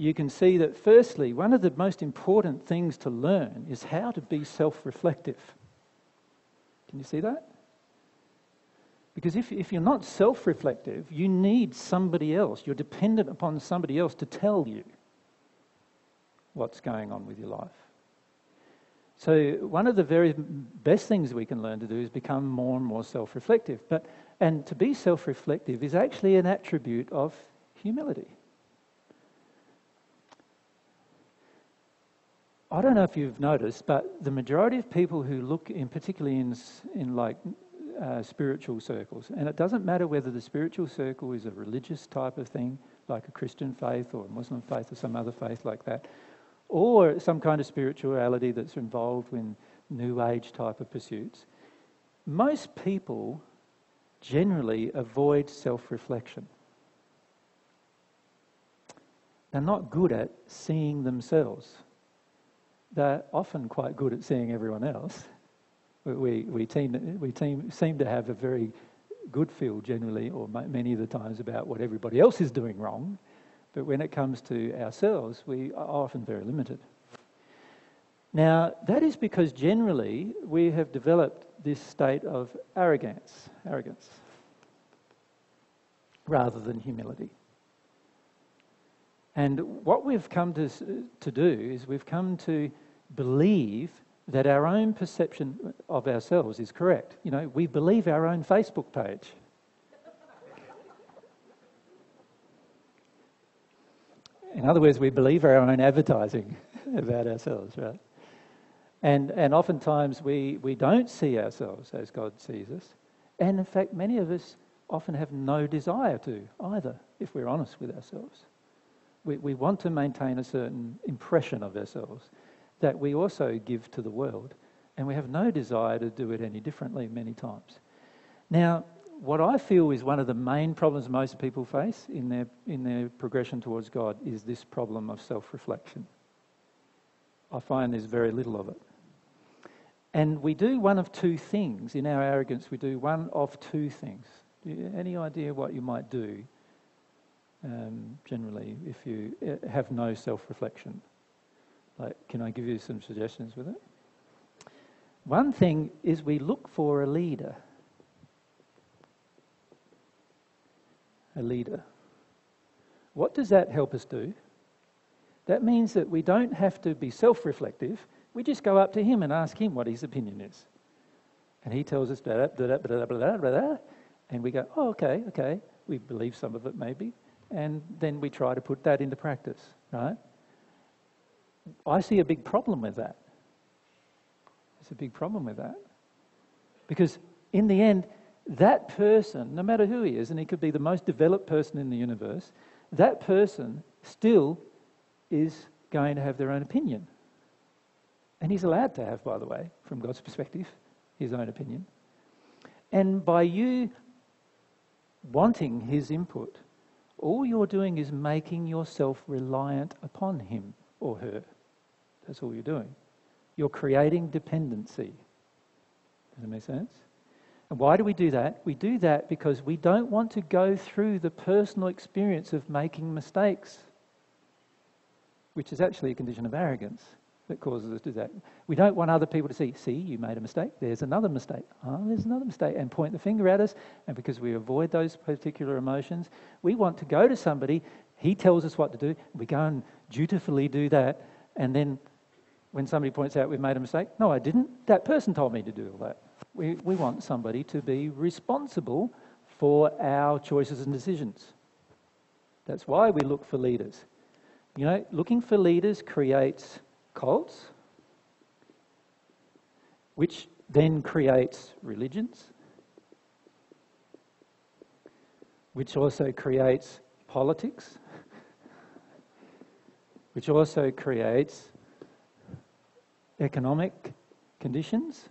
you can see that firstly, one of the most important things to learn is how to be self-reflective. Can you see that? Because if you're not self-reflective, you need somebody else. You're dependent upon somebody else to tell you what's going on with your life. So one of the very best things we can learn to do is become more and more self-reflective. And to be self-reflective is actually an attribute of humility. I don't know if you've noticed, but the majority of people who look particularly in like spiritual circles, and it doesn't matter whether the spiritual circle is a religious type of thing, like a Christian faith or a Muslim faith or some other faith like that, or some kind of spirituality that's involved in New Age type of pursuits, most people generally avoid self-reflection. They're not good at seeing themselves. They're often quite good at seeing everyone else. We seem to have a very good feel generally, or many of the times, about what everybody else is doing wrong. But when it comes to ourselves, we are often very limited. Now, that is because generally we have developed this state of arrogance, rather than humility. And what we've come to do is we've come to believe that our own perception of ourselves is correct. You know, we believe our own Facebook page. In other words, we believe our own advertising about ourselves, right? And oftentimes we don't see ourselves as God sees us. And in fact, many of us often have no desire to either, if we're honest with ourselves. We want to maintain a certain impression of ourselves that we also give to the world, and we have no desire to do it any differently many times. Now, what I feel is one of the main problems most people face in their progression towards God is this problem of self-reflection. I find there's very little of it. And we do one of two things. In our arrogance, we do one of two things. Any idea what you might do generally if you have no self-reflection? Like, can I give you some suggestions with it? One thing is we look for a leader. A leader. What does that help us do? That means that we don't have to be self-reflective. We just go up to him and ask him what his opinion is. And he tells us, blah, blah, blah, blah, blah, blah, blah, and we go, oh, okay. We believe some of it maybe. And then we try to put that into practice, right? I see a big problem with that. There's a big problem with that. Because in the end, that person, no matter who he is, and he could be the most developed person in the universe, that person still is going to have their own opinion. And he's allowed to have, by the way, from God's perspective, his own opinion. And by you wanting his input, all you're doing is making yourself reliant upon him or her. That's all you're doing. You're creating dependency. Does that make sense? And why do we do that? We do that because we don't want to go through the personal experience of making mistakes, which is actually a condition of arrogance that causes us to do that. We don't want other people to see, you made a mistake, there's another mistake, there's another mistake, and point the finger at us. And because we avoid those particular emotions, we want to go to somebody, he tells us what to do, we go and dutifully do that, and then when somebody points out we've made a mistake, no, I didn't, that person told me to do all that. We want somebody to be responsible for our choices and decisions. That's why we look for leaders. You know, looking for leaders creates cults, which then creates religions, which also creates politics, which also creates economic conditions,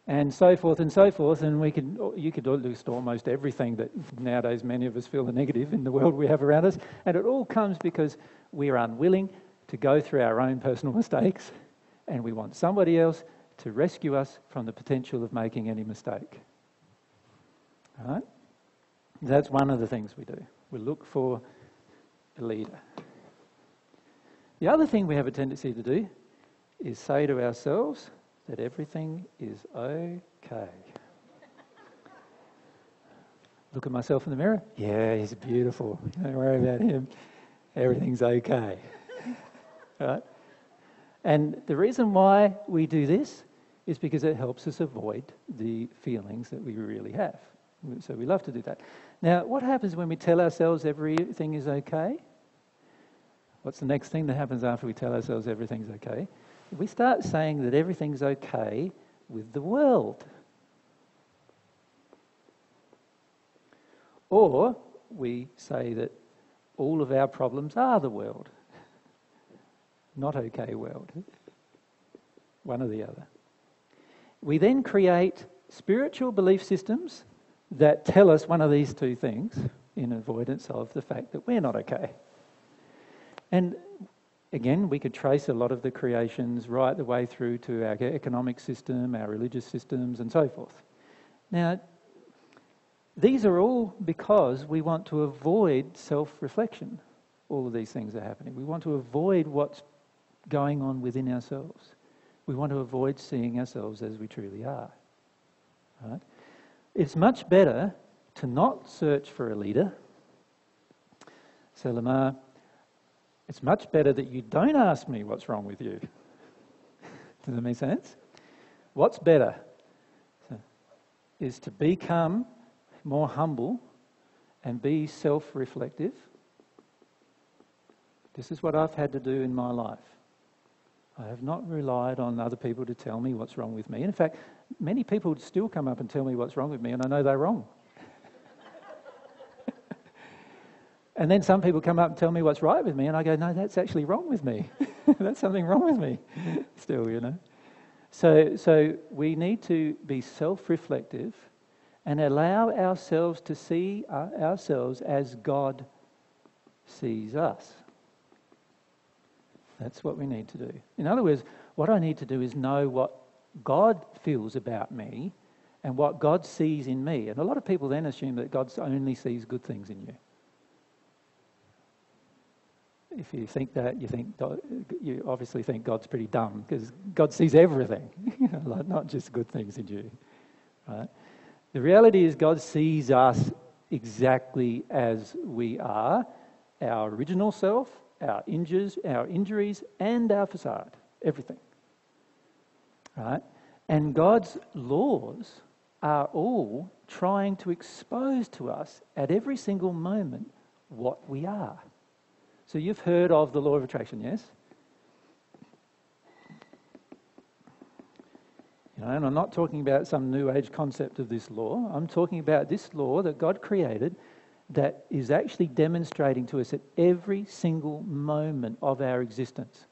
and so forth and so forth. And you could list almost everything that nowadays many of us feel are negative in the world we have around us, and it all comes because we are unwilling to go through our own personal mistakes, and we want somebody else to rescue us from the potential of making any mistake. All right? That's one of the things we do. We look for a leader. The other thing we have a tendency to do is say to ourselves that everything is okay. Look at myself in the mirror. Yeah, he's beautiful. Don't worry about him. Everything's okay. Right? And the reason why we do this is because it helps us avoid the feelings that we really have. So we love to do that. Now, what happens when we tell ourselves everything is okay? What's the next thing that happens after we tell ourselves everything's okay? We start saying that everything's okay with the world. Or we say that all of our problems are the world. Not okay world. One or the other. We then create spiritual belief systems that tell us one of these two things in avoidance of the fact that we're not okay. And again, we could trace a lot of the creations right the way through to our economic system, our religious systems, and so forth. Now, these are all because we want to avoid self-reflection. All of these things are happening. We want to avoid what's going on within ourselves. We want to avoid seeing ourselves as we truly are. Right? It's much better to not search for a leader. So, Lamar, it's much better that you don't ask me what's wrong with you. Does that make sense? What's better is to become more humble and be self-reflective. This is what I've had to do in my life. I have not relied on other people to tell me what's wrong with me. In fact, many people still come up and tell me what's wrong with me, and I know they're wrong. And then some people come up and tell me what's right with me, and I go, no, that's actually wrong with me. That's something wrong with me still, you know. So we need to be self-reflective and allow ourselves to see ourselves as God sees us. That's what we need to do. In other words, what I need to do is know what God feels about me and what God sees in me. And a lot of people then assume that God only sees good things in you. If you think that, you obviously think God's pretty dumb, because God sees everything, like not just good things in you. Right? The reality is God sees us exactly as we are, our original self, our injuries, and our facade, everything. Right? And God's laws are all trying to expose to us at every single moment what we are. So you've heard of the law of attraction, yes? You know, and I'm not talking about some new age concept of this law. I'm talking about this law that God created that is actually demonstrating to us at every single moment of our existence.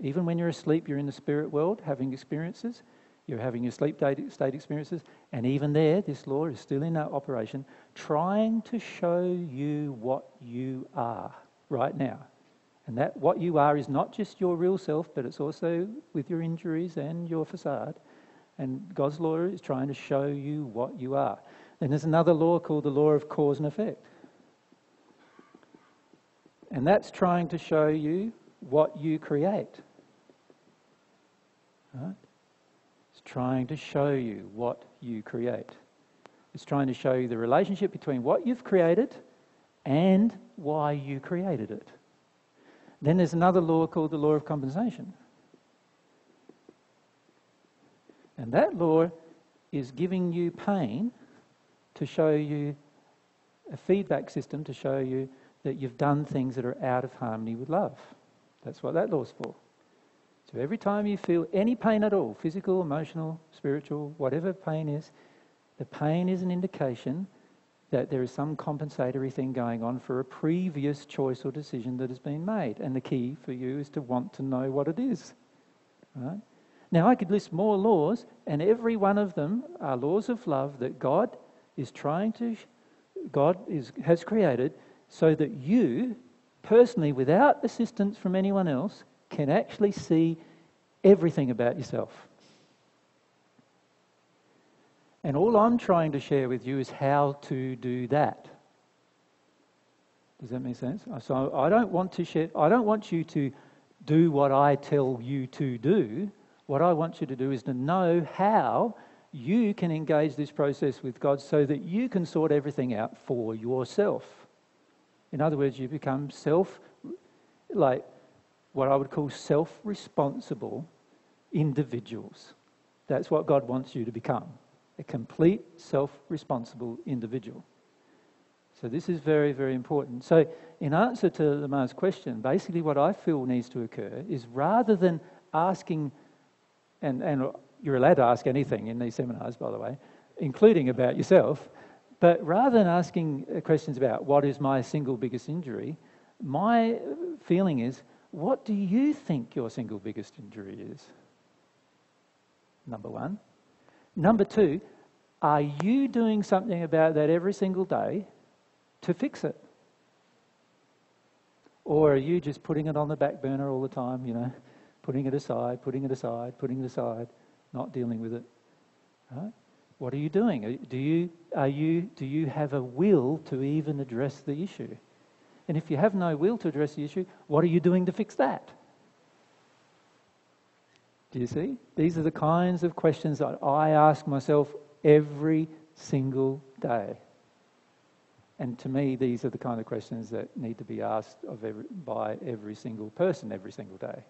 Even when you're asleep, you're in the spirit world having experiences. You're having your sleep state experiences. And even there, this law is still in operation, trying to show you what you are right now. And that what you are is not just your real self, but it's also with your injuries and your facade. And God's law is trying to show you what you are. Then there's another law called the law of cause and effect. And that's trying to show you what you create. Right? It's trying to show you what you create. It's trying to show you the relationship between what you've created and why you created it. Then there's another law called the law of compensation. And that law is giving you pain to show you a feedback system to show you that you've done things that are out of harmony with love. That's what that law's for. So every time you feel any pain at all, physical, emotional, spiritual, whatever pain is, the pain is an indication that there is some compensatory thing going on for a previous choice or decision that has been made. And the key for you is to want to know what it is. Right? Now, I could list more laws, and every one of them are laws of love that God is has created so that you, personally, without assistance from anyone else, can actually see everything about yourself. And all I'm trying to share with you is how to do that. Does that make sense? So I don't want you to do what I tell you to do. What I want you to do is to know how you can engage this process with God so that you can sort everything out for yourself. In other words, you become what I would call self-responsible individuals. That's what God wants you to become, a complete self-responsible individual. So this is very, very important. So in answer to Lamar's question, basically what I feel needs to occur is rather than asking, and you're allowed to ask anything in these seminars, by the way, including about yourself, but rather than asking questions about what is my single biggest injury, my feeling is, what do you think your single biggest injury is? Number one. Number two, are you doing something about that every single day to fix it? Or are you just putting it on the back burner all the time, putting it aside, not dealing with it? Right? What are you doing? Do you have a will to even address the issue? And if you have no will to address the issue, what are you doing to fix that? Do you see? These are the kinds of questions that I ask myself every single day. And to me, these are the kind of questions that need to be asked by every single person every single day.